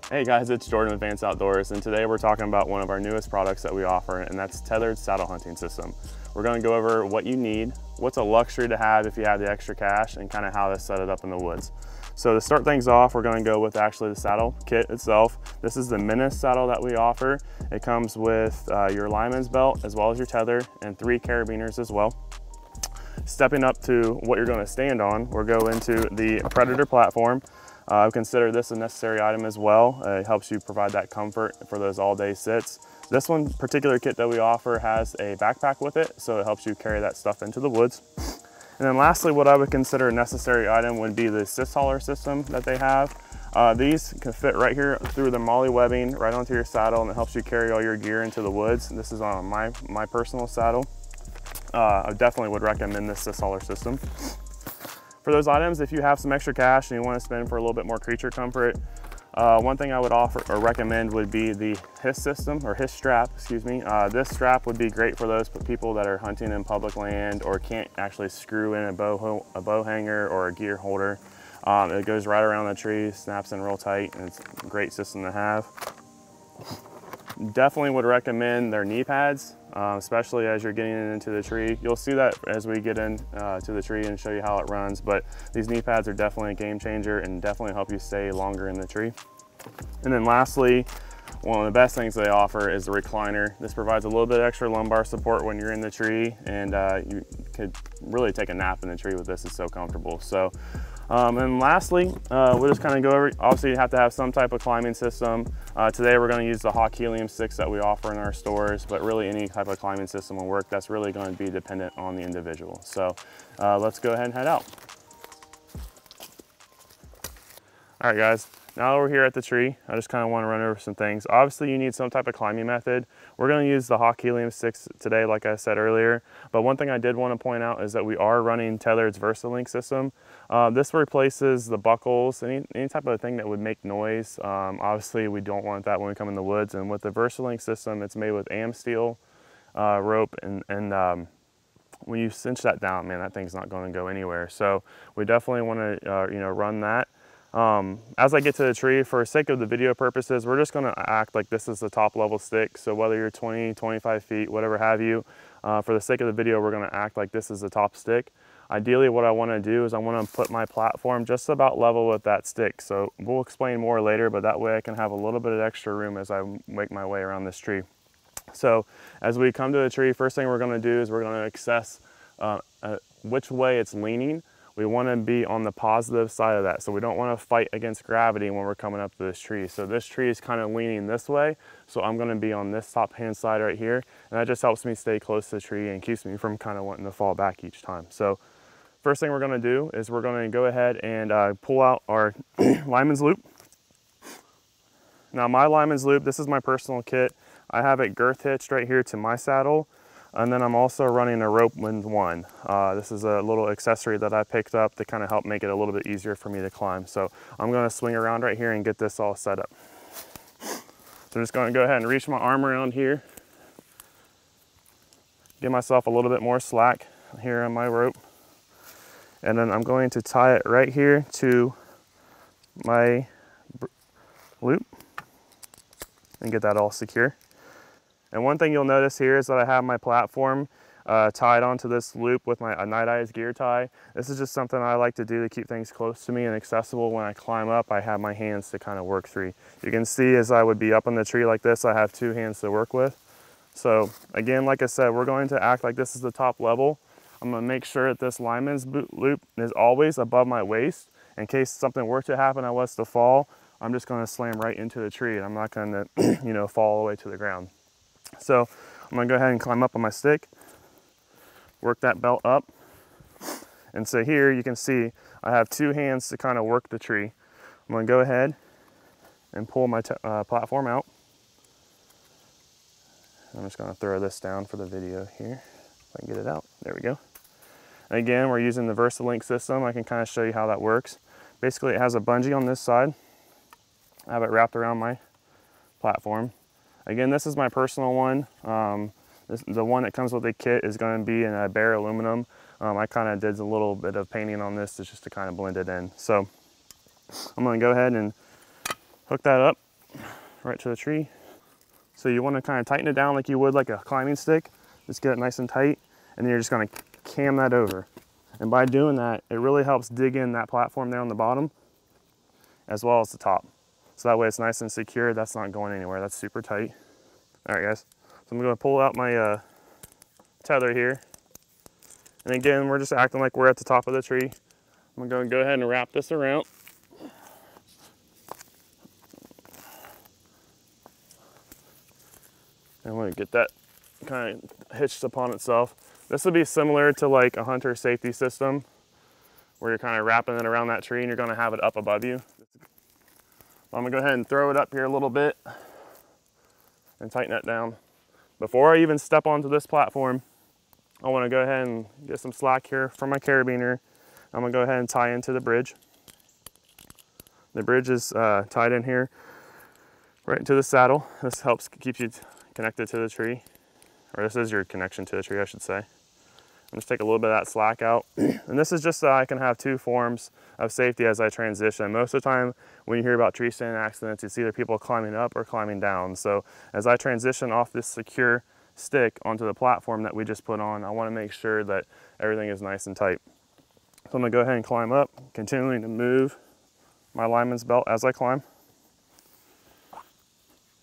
Hey guys, it's Jordan with Advanced Outdoors, and today we're talking about one of our newest products that we offer, and that's TETHRD saddle hunting system. We're going to go over what you need, what's a luxury to have if you have the extra cash, and kind of how to set it up in the woods. So to start things off, we're going to go with actually the saddle kit itself. This is the Menace saddle that we offer. It comes with your lineman's belt as well as your tether and 3 carabiners as well. Stepping up to what you're going to stand on, we'll go into the Predator platform. I consider this a necessary item as well. It helps you provide that comfort for those all-day sits. This one particular kit that we offer has a backpack with it, so it helps you carry that stuff into the woods. And then lastly, what I would consider a necessary item would be the assist hauler system that they have. These can fit right here through the MOLLE webbing right onto your saddle, and it helps you carry all your gear into the woods. This is on my personal saddle. I definitely would recommend this assist hauler system. For those items, if you have some extra cash and you want to spend for a little bit more creature comfort, one thing I would offer or recommend would be the HISS system, or HISS strap, excuse me. This strap would be great for those people that are hunting in public land or can't actually screw in a bow hanger or a gear holder. It goes right around the tree, snaps in real tight, and it's a great system to have. Definitely would recommend their knee pads, especially as you're getting into the tree. You'll see that as we get in to the tree and show you how it runs, but these knee pads are definitely a game changer and definitely help you stay longer in the tree. And then lastly, one of the best things they offer is the recliner. This provides a little bit extra lumbar support when you're in the tree, and you could really take a nap in the tree with this. It's so comfortable. So and lastly, we'll just kind of go over, obviously you have to have some type of climbing system. Today we're going to use the Hawk Helium sticks that we offer in our stores, but really any type of climbing system will work. That's really going to be dependent on the individual. So let's go ahead and head out. All right guys, now that we're here at the tree, I just kind of want to run over some things. Obviously you need some type of climbing method. We're going to use the Hawk Helium sticks today, like I said earlier, but one thing I did want to point out is that we are running TETHRD's VersaLink system. This replaces the buckles, any type of thing that would make noise. Obviously we don't want that when we come in the woods, and with the VersaLink system, it's made with AM steel rope, and when you cinch that down, man, that thing's not going to go anywhere. So we definitely want to run that. As I get to the tree, for the sake of the video purposes, we're just going to act like this is the top level stick. So whether you're 20, 25 feet, whatever have you, for the sake of the video, we're going to act like this is the top stick. Ideally, what I want to do is I want to put my platform just about level with that stick. So we'll explain more later, but that way I can have a little bit of extra room as I make my way around this tree. So as we come to the tree, first thing we're going to do is we're going to assess which way it's leaning. We want to be on the positive side of that. So we don't want to fight against gravity when we're coming up to this tree. So this tree is kind of leaning this way. So I'm going to be on this top hand side right here. And that just helps me stay close to the tree and keeps me from kind of wanting to fall back each time. So first thing we're going to do is we're going to go ahead and pull out our lineman's loop. Now my lineman's loop, this is my personal kit. I have it girth hitched right here to my saddle. And then I'm also running a rope with one. This is a little accessory that I picked up to kind of help make it a little bit easier for me to climb. So I'm going to swing around right here and get this all set up. So I'm just going to go ahead and reach my arm around here. Give myself a little bit more slack here on my rope. And then I'm going to tie it right here to my loop and get that all secure. And one thing you'll notice here is that I have my platform tied onto this loop with my Night Eyes gear tie. This is just something I like to do to keep things close to me and accessible. When I climb up, I have my hands to kind of work through. You can see as I would be up on the tree like this, I have 2 hands to work with. So again, like I said, we're going to act like this is the top level. I'm going to make sure that this lineman's loop is always above my waist. In case something were to happen, I was to fall, I'm just going to slam right into the tree, and I'm not going to fall all the way to the ground. So I'm going to go ahead and climb up on my stick, work that belt up. And so here you can see I have 2 hands to kind of work the tree. I'm going to go ahead and pull my platform out. I'm just going to throw this down for the video here, if I can get it out. There we go. And again, we're using the VersaLink system. I can kind of show you how that works. Basically, it has a bungee on this side. I have it wrapped around my platform. Again, this is my personal one. The one that comes with the kit is going to be in a bare aluminum. I kind of did a little bit of painting on this just to kind of blend it in. So I'm going to go ahead and hook that up right to the tree. So you want to kind of tighten it down like you would like a climbing stick. Just get it nice and tight, and then you're just going to cam that over. And by doing that, it really helps dig in that platform there on the bottom as well as the top. So that way it's nice and secure. That's not going anywhere. That's super tight. All right, guys. So I'm going to pull out my tether here. And again, we're just acting like we're at the top of the tree. I'm going to go ahead and wrap this around. And I'm going to get that kind of hitched upon itself. This would be similar to like a hunter safety system where you're kind of wrapping it around that tree and you're going to have it up above you. I'm going to go ahead and throw it up here a little bit and tighten it down. Before I even step onto this platform, I want to go ahead and get some slack here from my carabiner. I'm going to go ahead and tie into the bridge. The bridge is tied in here right into the saddle. This helps keep you connected to the tree, or this is your connection to the tree, I should say. I'm just take a little bit of that slack out. And this is just so I can have two forms of safety as I transition. Most of the time when you hear about tree stand accidents, it's either people climbing up or climbing down. So as I transition off this secure stick onto the platform that we just put on, I want to make sure that everything is nice and tight. So I'm going to go ahead and climb up, continuing to move my lineman's belt as I climb.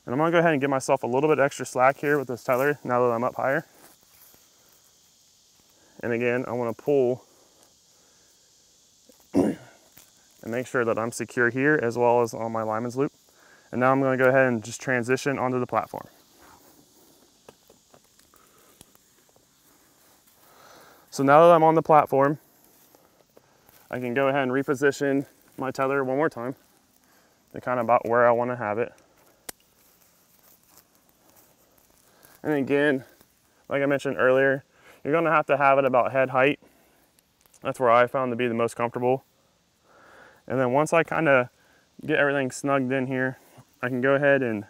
And I'm going to go ahead and give myself a little bit extra slack here with this tether now that I'm up higher. And again, I want to pull and make sure that I'm secure here as well as on my lineman's loop. And now I'm going to go ahead and just transition onto the platform. So now that I'm on the platform, I can go ahead and reposition my tether one more time to kind of about where I want to have it. And again, like I mentioned earlier, you're going to have it about head height. That's where I found to be the most comfortable. And then once I kind of get everything snugged in here, I can go ahead and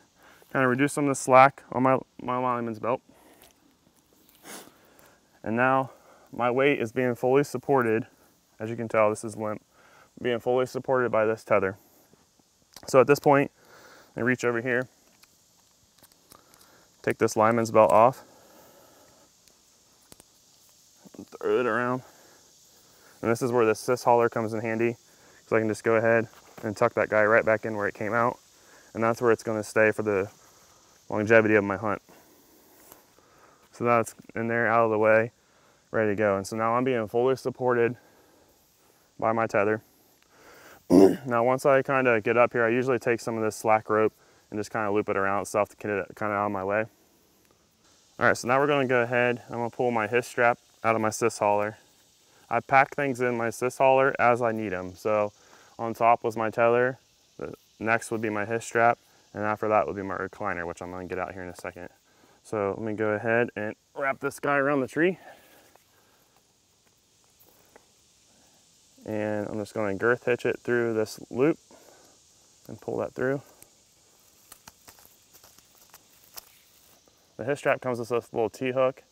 kind of reduce some of the slack on my lineman's belt. And now my weight is being fully supported. As you can tell, this is limp, being fully supported by this tether. So at this point, I reach over here, take this lineman's belt off, throw it around. And this is where the sys hauler comes in handy, because I can just go ahead and tuck that guy right back in where it came out. And that's where it's going to stay for the longevity of my hunt. So that's in there, out of the way, ready to go. And so now I'm being fully supported by my tether. Now once I kind of get up here, I usually take some of this slack rope and just kind of loop it around itself to get it kind of out of my way. All right, so now we're going to go ahead, I'm going to pull my his strap out of my sys hauler. I pack things in my sys hauler as I need them. So on top was my tether, the next would be my his strap, and after that would be my recliner, which I'm going to get out here in a second. So let me go ahead and wrap this guy around the tree. And I'm just going to girth hitch it through this loop and pull that through. The his strap comes with this little T-hook.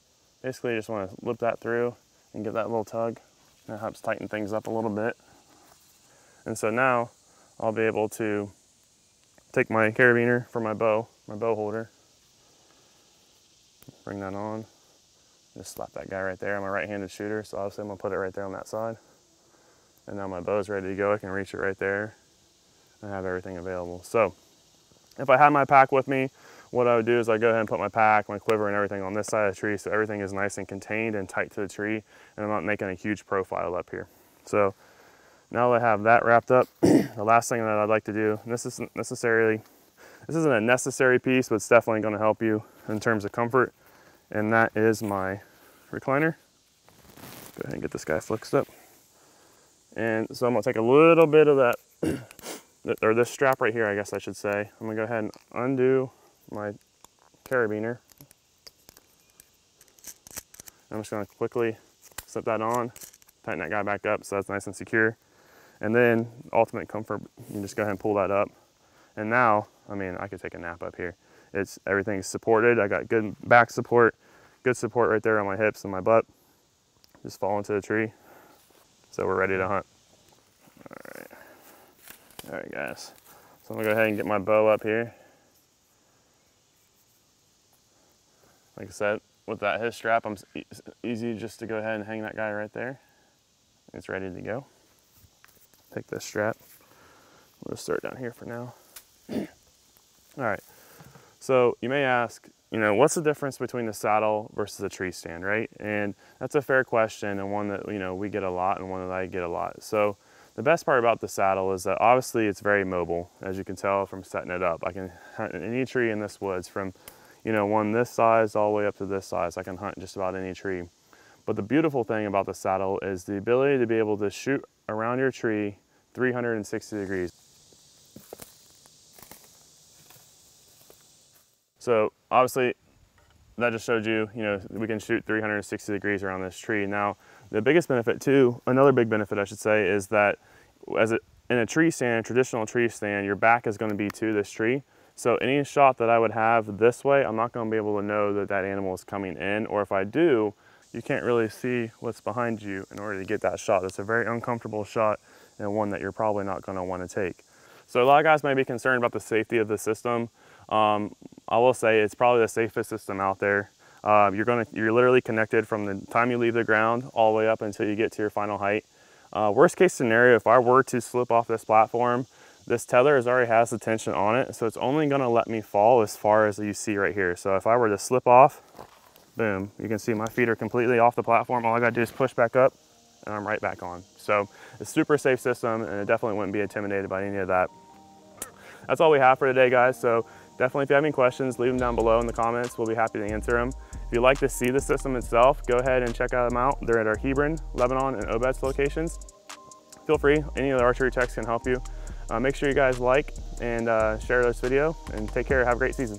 Basically, you just want to loop that through and give that little tug. That helps tighten things up a little bit. And so now I'll be able to take my carabiner for my bow holder, bring that on, just slap that guy right there. I'm a right-handed shooter, so obviously I'm going to put it right there on that side. And now my bow's ready to go. I can reach it right there and have everything available. So if I had my pack with me, what I would do is I'd go ahead and put my pack, my quiver, and everything on this side of the tree so everything is nice and contained and tight to the tree, and I'm not making a huge profile up here. So now that I have that wrapped up, the last thing that I'd like to do, and this isn't a necessary piece, but it's definitely going to help you in terms of comfort, and that is my recliner. Go ahead and get this guy flexed up. And so I'm going to take a little bit of that, or this strap right here, I guess I should say. I'm going to go ahead and undo my carabiner. I'm just going to quickly slip that on, tighten that guy back up so that's nice and secure. And then ultimate comfort, you can just go ahead and pull that up. And now, I mean, I could take a nap up here. Everything's supported. I got good back support, good support right there on my hips and my butt. Just fall into the tree. So we're ready to hunt. All right guys. So I'm gonna go ahead and get my bow up here. Like I said, with that hitch strap, easy just to go ahead and hang that guy right there. It's ready to go. Take this strap. We'll just start down here for now. All right, so you may ask, you know, what's the difference between the saddle versus a tree stand, right? And that's a fair question, and one that, you know, we get a lot and one that I get a lot. So the best part about the saddle is that obviously it's very mobile, as you can tell from setting it up. I can hunt any tree in this woods from, you know, one this size all the way up to this size. I can hunt just about any tree. But the beautiful thing about the saddle is the ability to be able to shoot around your tree 360 degrees. So obviously that just showed you, you know, we can shoot 360 degrees around this tree. Now, the biggest benefit too, another big benefit I should say, is that in a tree stand, traditional tree stand, your back is going to be to this tree. So any shot that I would have this way, I'm not going to be able to know that that animal is coming in, or if I do, you can't really see what's behind you in order to get that shot. It's a very uncomfortable shot and one that you're probably not going to want to take. So a lot of guys may be concerned about the safety of the system. I will say it's probably the safest system out there. You're literally connected from the time you leave the ground all the way up until you get to your final height. Worst case scenario, if I were to slip off this platform, this tether already has the tension on it, so it's only going to let me fall as far as you see right here. So if I were to slip off, boom, you can see my feet are completely off the platform. All I got to do is push back up and I'm right back on. So it's a super safe system, and it definitely wouldn't be intimidated by any of that. That's all we have for today, guys. So definitely, if you have any questions, leave them down below in the comments. We'll be happy to answer them. If you'd like to see the system itself, go ahead and check them out. They're at our Hebron, Lebanon, and Obetz locations. Feel free, any of the archery techs can help you. Make sure you guys like and share this video, and take care. Have a great season.